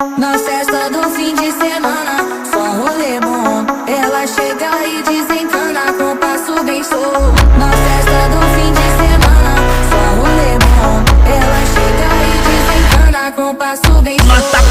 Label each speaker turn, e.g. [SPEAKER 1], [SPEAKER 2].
[SPEAKER 1] Na festa do fim de semana, só rolê bom. Ela chega e desencana com passo bem solto. Na festa do fim de semana, só rolê bom. Ela chega e desencana com passo bem solto.